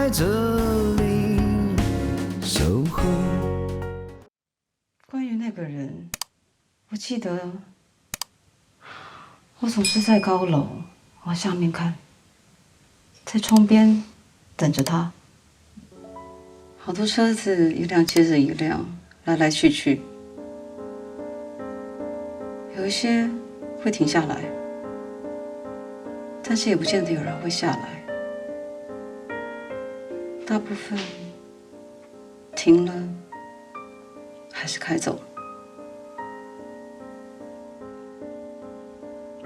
在这里守候。关于那个人，我记得我总是在高楼往下面看，在窗边等着他。好多车子一辆接着一辆，来来去去，有一些会停下来，但是也不见得有人会下来。大部分停了，还是开走了。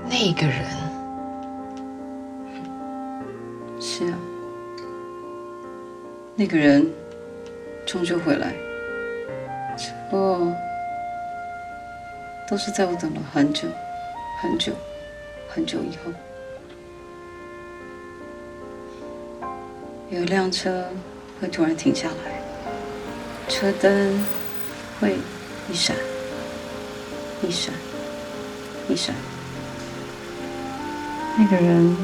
那个人，是啊，那个人终究回来，只不过都是在我等了很久、很久、很久以后。有一辆车会突然停下来，车灯会一闪、一闪、一闪。那个人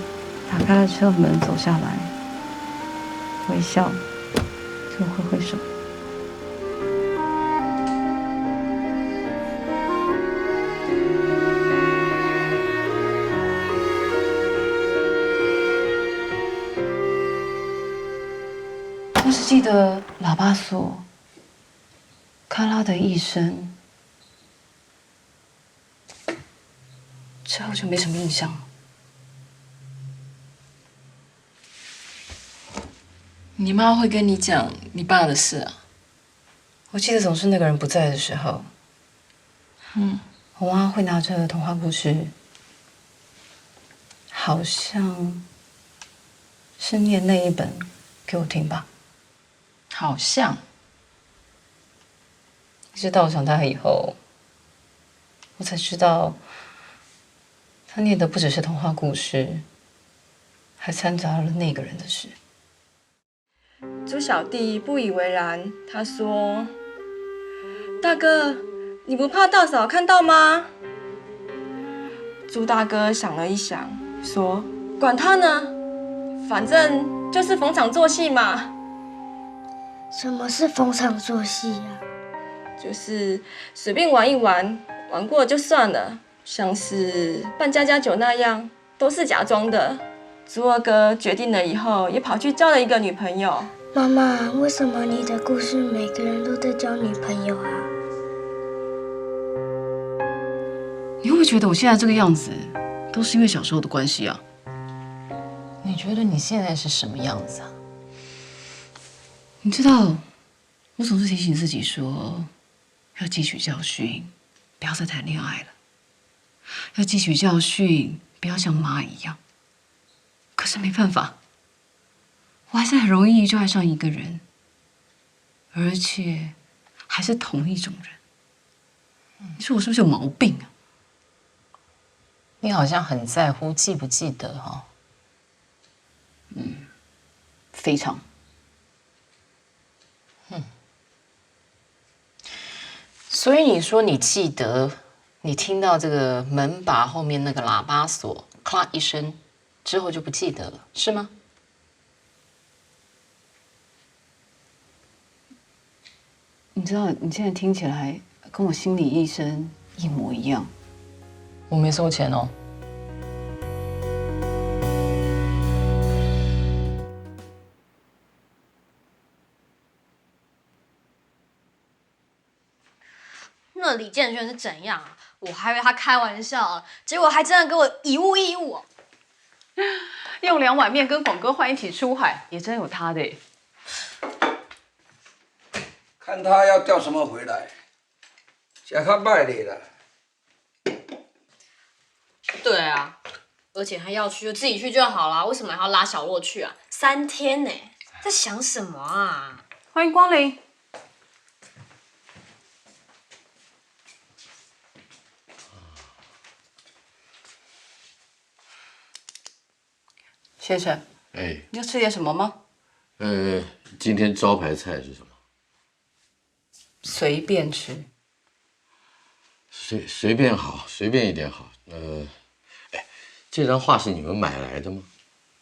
打开了车门，走下来，微笑，就挥挥手。我只记得喇叭锁、卡拉的一声，之后就没什么印象了。你妈会跟你讲你爸的事啊？我记得总是那个人不在的时候，我妈会拿着童话故事，好像是念那一本给我听吧。好像。一直到我长大以后，我才知道，他念的不只是童话故事，还掺杂了那个人的事。猪小弟不以为然，他说：“大哥，你不怕大嫂看到吗？”猪大哥想了一想，说：“管他呢，反正就是逢场作戏嘛。”什么是逢场作戏啊？就是随便玩一玩，玩过就算了，像是扮家家酒那样，都是假装的。猪二哥决定了以后，也跑去交了一个女朋友。妈妈，为什么你的故事每个人都在交女朋友啊？你会不会觉得我现在这个样子，都是因为小时候的关系啊？你觉得你现在是什么样子啊？你知道，我总是提醒自己说，要汲取教训，不要再谈恋爱了。要汲取教训，不要像妈一样。可是没办法，我还是很容易就爱上一个人，而且还是同一种人。你说我是不是有毛病啊？你好像很在乎记不记得哈、非常。所以你说你记得，你听到这个门把后面那个喇叭锁“咔”一声之后就不记得了，是吗？你知道，你现在听起来跟我心理医生一模一样。我没收钱哦。那李建轩是怎样啊？我还以为他开玩笑，结果还真的给我以物易物。用2碗面跟广哥换一起出海，也真有他的耶。看他要钓什么回来，假他卖你了。对啊，而且他要去就自己去就好了，为什么还要拉小洛去啊？3天呢，在想什么啊？欢迎光临。先生，哎，你要吃点什么吗？今天招牌菜是什么？随便吃。随便好，随便一点好。哎，这张画是你们买来的吗？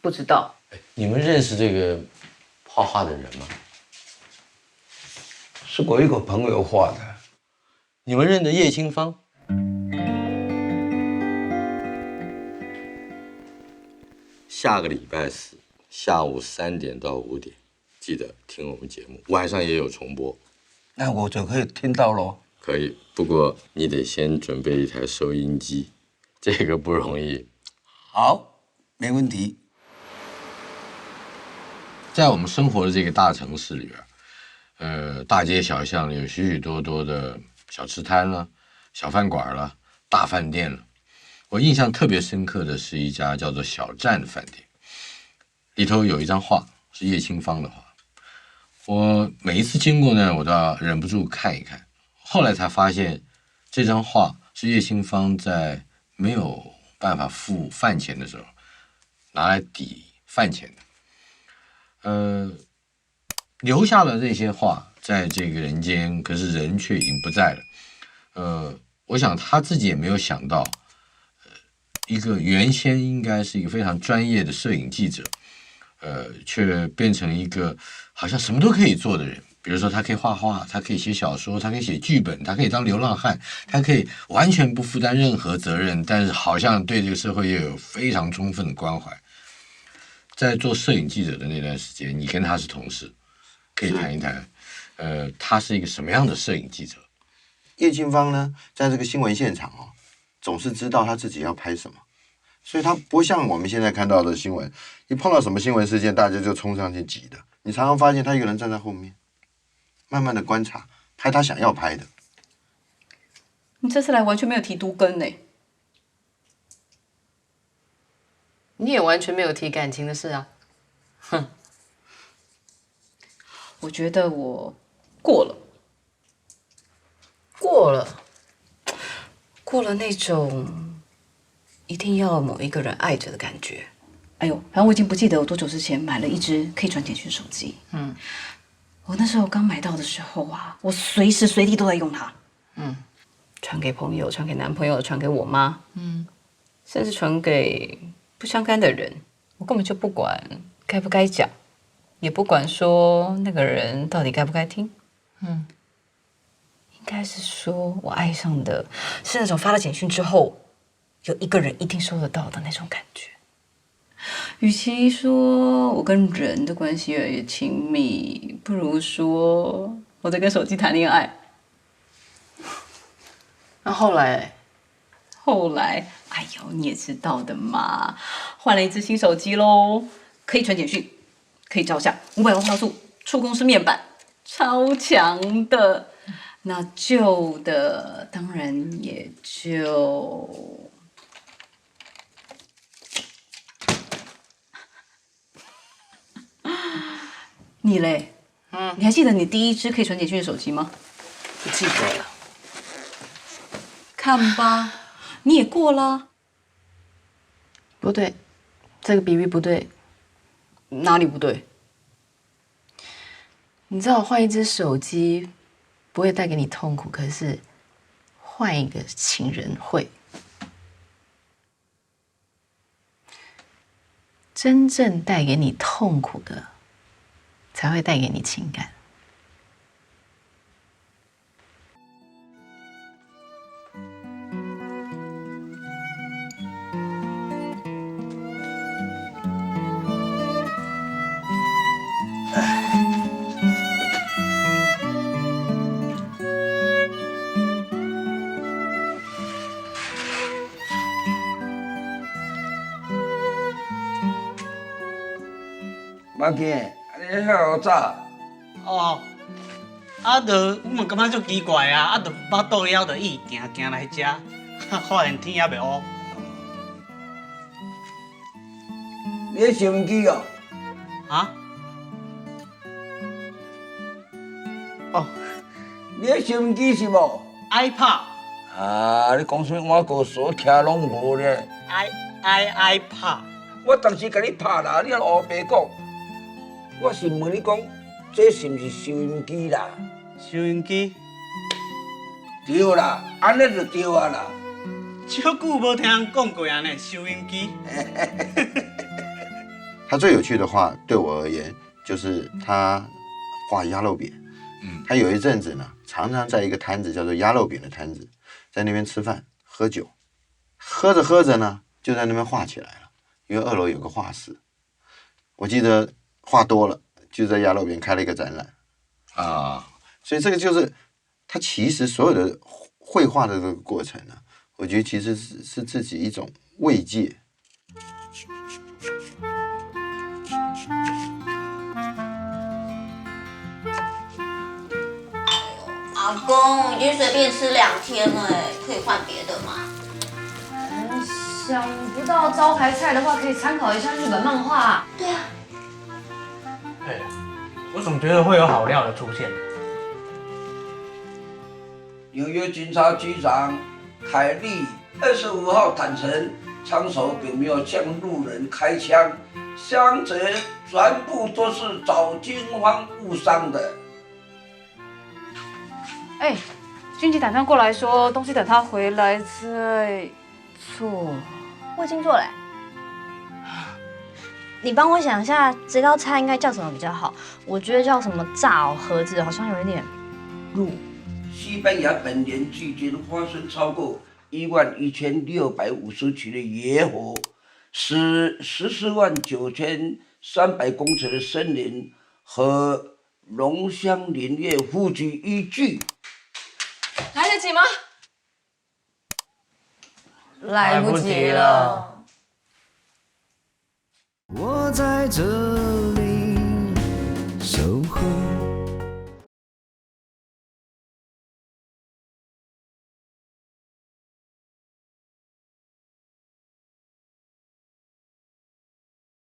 不知道。哎，你们认识这个画画的人吗？是我一个朋友画的。你们认得叶清芳？下个礼拜四下午3点到5点，记得听我们节目，晚上也有重播。那我就可以听到喽。可以，不过你得先准备一台收音机，这个不容易。好，没问题。在我们生活的这个大城市里边，大街小巷里有许许多多的小吃摊了、小饭馆了、大饭店了。我印象特别深刻的是一家叫做小站的饭店，里头有一张画是叶清芳的画。我每一次经过呢，我都要忍不住看一看。后来才发现，这张画是叶清芳在没有办法付饭钱的时候拿来抵饭钱的。留下了这些画在这个人间，可是人却已经不在了。我想他自己也没有想到，一个原先应该是一个非常专业的摄影记者，却变成一个好像什么都可以做的人。比如说，他可以画画，他可以写小说，他可以写剧本，他可以当流浪汉，他可以完全不负担任何责任，但是好像对这个社会又有非常充分的关怀。在做摄影记者的那段时间，你跟他是同事，可以谈一谈，他是一个什么样的摄影记者？叶清芳呢，在这个新闻现场哦，总是知道他自己要拍什么，所以他不像我们现在看到的新闻，一碰到什么新闻事件，大家就冲上去挤的。你常常发现他一个人站在后面，慢慢的观察，拍他想要拍的。你这次来完全没有提都更呢。你也完全没有提感情的事啊！哼，我觉得我过了，过了那种一定要某一个人爱着的感觉。哎呦，反正我已经不记得我多久之前买了一只可以传简讯手机。我那时候刚买到的时候啊，我随时随地都在用它。传给朋友，传给男朋友，传给我妈，甚至传给不相干的人。我根本就不管该不该讲，也不管说那个人到底该不该听。应该是说我爱上的是那种发了简讯之后，有一个人一定收得到的那种感觉。与其说我跟人的关系越来越亲密，不如说我在跟手机谈恋爱。那后来，哎呦，你也知道的嘛，换了一只新手机喽，可以传简讯，可以照相，500万画素，触控式面板，超强的。那旧的当然也就……你嘞？你还记得你第一只可以传简讯的手机吗？不记得了。看吧，你也过了。不对，这个比喻不对。哪里不对？你知道换一只手机不会带给你痛苦，可是换一个情人会。真正带给你痛苦的，才会带给你情感。马健，你遐早？哦，我们感觉足奇怪啊，就腹肚枵就意行来遮，发现天也袂乌。你的收音机哦？啊？哦，你的收音机是无 ？iPad。啊，你讲什么我个所听拢无咧。iPad。我当时甲你拍啦，你还乌白讲。我是问你讲，这是毋是收音机啦？收音机？对啦，安尼就对啊啦。超久无听人讲过安尼收音机。他最有趣的话，对我而言，就是他画鸭肉扁。嗯，他有一阵子呢，常常在一个摊子叫做鸭肉扁的摊子，在那边吃饭喝酒，喝着喝着呢，就在那边画起来了。因为2楼有个画室，我记得画多了，就在鸭肉扁开了一个展览啊。所以这个就是他其实所有的绘画的这个过程呢，我觉得其实是自己一种慰藉。阿公已经随便吃2天了，可以换别的吗？想不到招牌菜的话，可以参考一下日本漫画。对啊。对，我总觉得会有好料的出现。纽约警察局长凯利25号坦承，枪手并没有向路人开枪，伤者全部都是找警方误伤的。哎，君吉打电话过来说，东西等他回来再做。我已经做了。你帮我想一下，这道菜应该叫什么比较好？我觉得叫什么炸螯盒子好像有一点弱。西班牙本年距今发生超过11650起的野火，使149300公顷的森林和农乡林业付诸一炬。来得及吗？来不及了。我在这